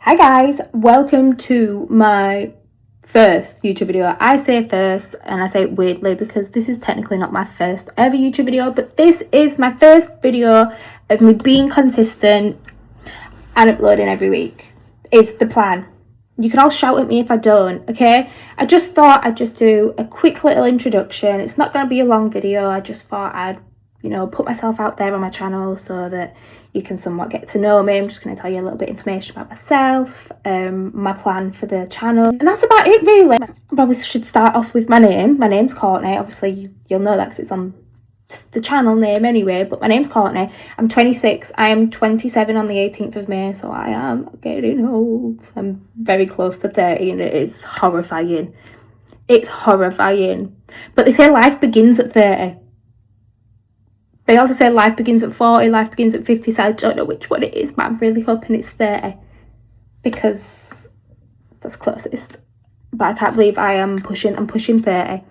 Hi guys, welcome to my first YouTube video. I say first and I say it weirdly because this is technically not my first ever YouTube video, but this is my first video of me being consistent and uploading every week. It's the plan. You can all shout at me if I don't, okay? I just thought I'd just do a quick little introduction. It's not going to be a long video. I just thought I'd, put myself out there on my channel so that you can somewhat get to know me. I'm just going to tell you a little bit of information about myself, my plan for the channel. And that's about it, really. I probably should start off with my name. My name's Courtney. Obviously, you'll know that because it's on the channel name anyway, but my name's Courtney. I'm 26. I am 27 on the 18th of May, so I am getting old. I'm very close to 30 and it is horrifying. It's horrifying. But they say life begins at 30. They also say life begins at 40, life begins at 50, so I don't know which one it is, but I'm really hoping it's 30 because that's closest. But I can't believe I'm pushing 30.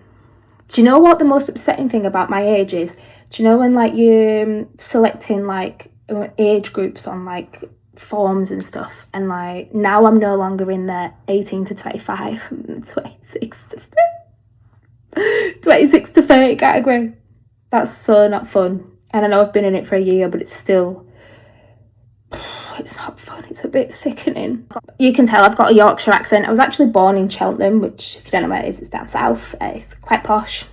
Do you know what the most upsetting thing about my age is? Do you know when you're selecting age groups on forms and stuff, and now I'm no longer in the 18 to 25, 26 to 30 category. That's so not fun. And I know I've been in it for a year, but it's not fun. It's a bit sickening. You can tell I've got a Yorkshire accent. I was actually born in Cheltenham, which, if you don't know where it is, it's down south. It's quite posh.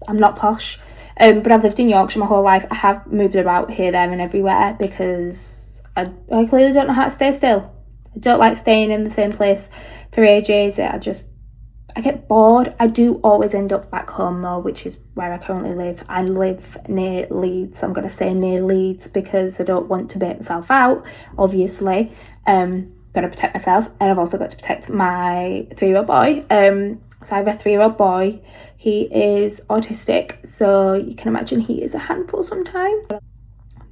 I'm not posh. But I've lived in Yorkshire my whole life. I have moved about here, there and everywhere because I clearly don't know how to stay still. I don't like staying in the same place for ages. I get bored. I do always end up back home though, which is where I currently live. I live near Leeds. I'm going to say near Leeds because I don't want to bait myself out, obviously. Got to protect myself, and I've also got to protect my 3-year-old boy. So I have a 3-year-old boy. He is autistic, so you can imagine he is a handful sometimes.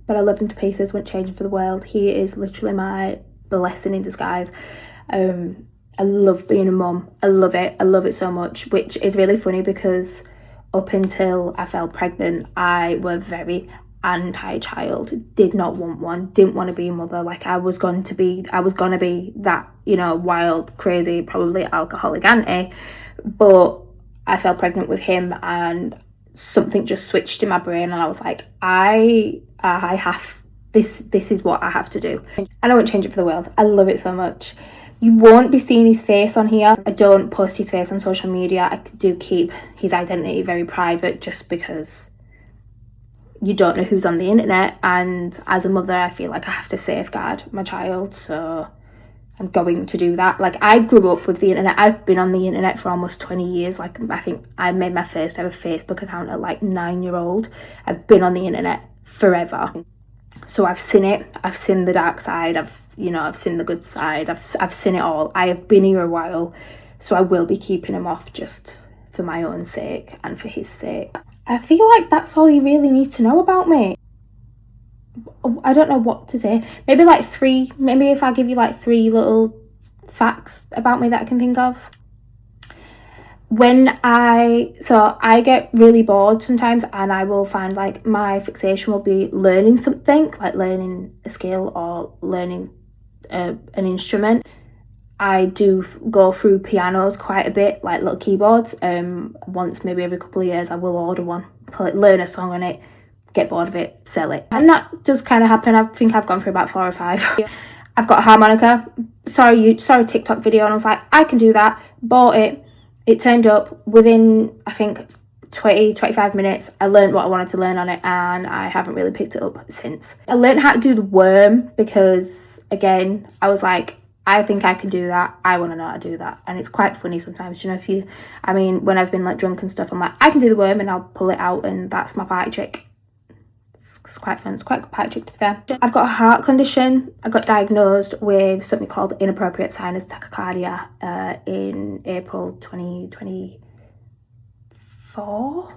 But I love him to pieces, wouldn't change him for the world. He is literally my blessing in disguise. I love being a mum. I love it so much, which is really funny because up until I fell pregnant, I was very anti-child, did not want one, didn't want to be a mother. I was going to be that, wild, crazy, probably alcoholic auntie. But I fell pregnant with him and something just switched in my brain and I was like, I have, this is what I have to do. And I won't change it for the world. I love it so much. You won't be seeing his face on here. I don't post his face on social media. I do keep his identity very private just because you don't know who's on the internet. And as a mother, I feel like I have to safeguard my child. So I'm going to do that. I grew up with the internet. I've been on the internet for almost 20 years. I think I made my first ever Facebook account at 9-year-old. I've been on the internet forever. So I've seen it. I've seen the dark side. I've seen the good side. I've seen it all. I have been here a while, so I will be keeping him off just for my own sake and for his sake. I feel like that's all you really need to know about me. I don't know what to say. Maybe three. Maybe if I give you 3 little facts about me that I can think of. I get really bored sometimes and I will find my fixation will be learning something, learning a skill or learning an instrument. I do go through pianos quite a bit, little keyboards. Once maybe every couple of years I will order one, learn a song on it, get bored of it, sell it. And that does kind of happen. I think I've gone through about 4 or 5. I've got a harmonica. Saw a TikTok video and I was like, I can do that. Bought it. It turned up within, I think, 25 minutes. I learned what I wanted to learn on it and I haven't really picked it up since. I learned how to do the worm because, again, I was like, I think I can do that. I want to know how to do that. And it's quite funny sometimes, when I've been drunk and stuff, I'm like, I can do the worm and I'll pull it out and that's my party trick. It's quite fun. It's quite a good party trick to be fair. I've got a heart condition. I got diagnosed with something called inappropriate sinus tachycardia in April 2024.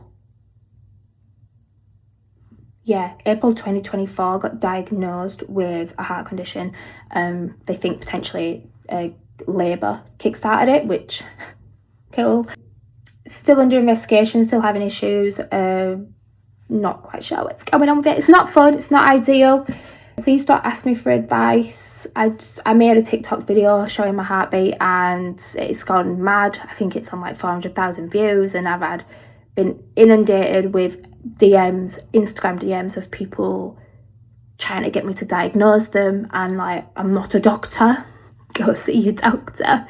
Yeah, April 2024, I got diagnosed with a heart condition. They think potentially labour kickstarted it, which, cool. Still under investigation, still having issues. Not quite sure what's going on with it. It's not fun. It's not ideal. Please don't ask me for advice. I made a TikTok video showing my heartbeat and it's gone mad. I think it's on like 400,000 views, and I've been inundated with DMs, Instagram DMs of people trying to get me to diagnose them, and like, I'm not a doctor. Go see your doctor.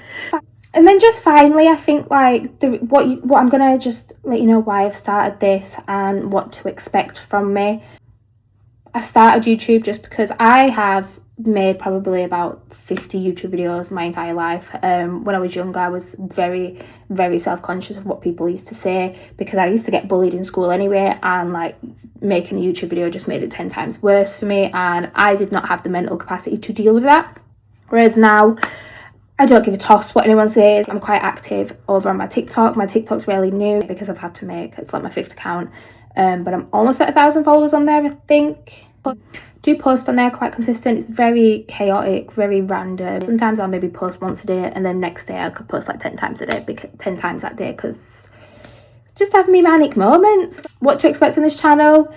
And then just finally, I think like what I'm gonna just let you know why I've started this and what to expect from me. I started YouTube just because I have made probably about 50 YouTube videos my entire life. When I was younger, I was very, very self-conscious of what people used to say, because I used to get bullied in school anyway, and like making a YouTube video just made it 10 times worse for me, and I did not have the mental capacity to deal with that. Whereas now, I don't give a toss what anyone says. I'm quite active over on my TikTok. My TikTok's really new because I've had to it's like my 5th account. But I'm almost at 1,000 followers on there, I think. I do post on there quite consistent. It's very chaotic, very random. Sometimes I'll maybe post once a day, and then next day I could post like 10 times a day, 10 times that day, because just have me manic moments. What to expect on this channel?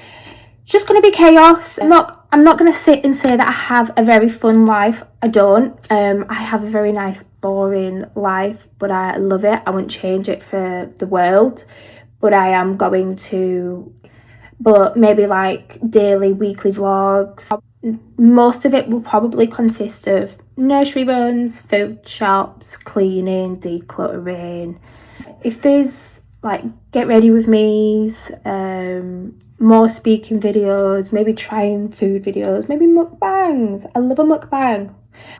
It's just going to be chaos. I'm not going to sit and say that I have a very fun life. I don't. I have a very nice, boring life, but I love it. I wouldn't change it for the world. But I am going to, but maybe like daily, weekly vlogs. Most of it will probably consist of nursery runs, food shops, cleaning, decluttering. If there's like get ready with me's, more speaking videos, maybe trying food videos, maybe mukbangs. I love a mukbang.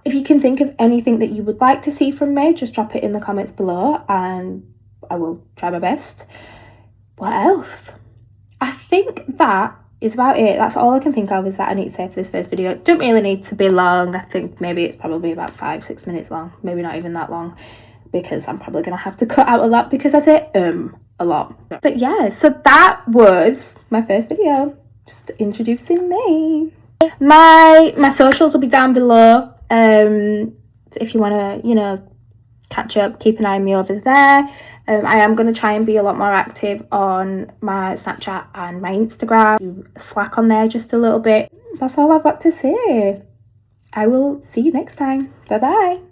If you can think of anything that you would like to see from me, just drop it in the comments below and I will try my best. What else? I think that is about it. That's all I can think of is that I need to say for this first video. Don't really need to be long. I think maybe it's probably about 5-6 minutes long, maybe not even that long, because I'm probably gonna have to cut out a lot because I say a lot. But yeah, so that was my first video, just introducing me. My socials will be down below. If you want to, you know, catch up, keep an eye on me over there. I am going to try and be a lot more active on my Snapchat and my Instagram. Slack on there just a little bit. That's all I've got to say. I will see you next time. Bye bye.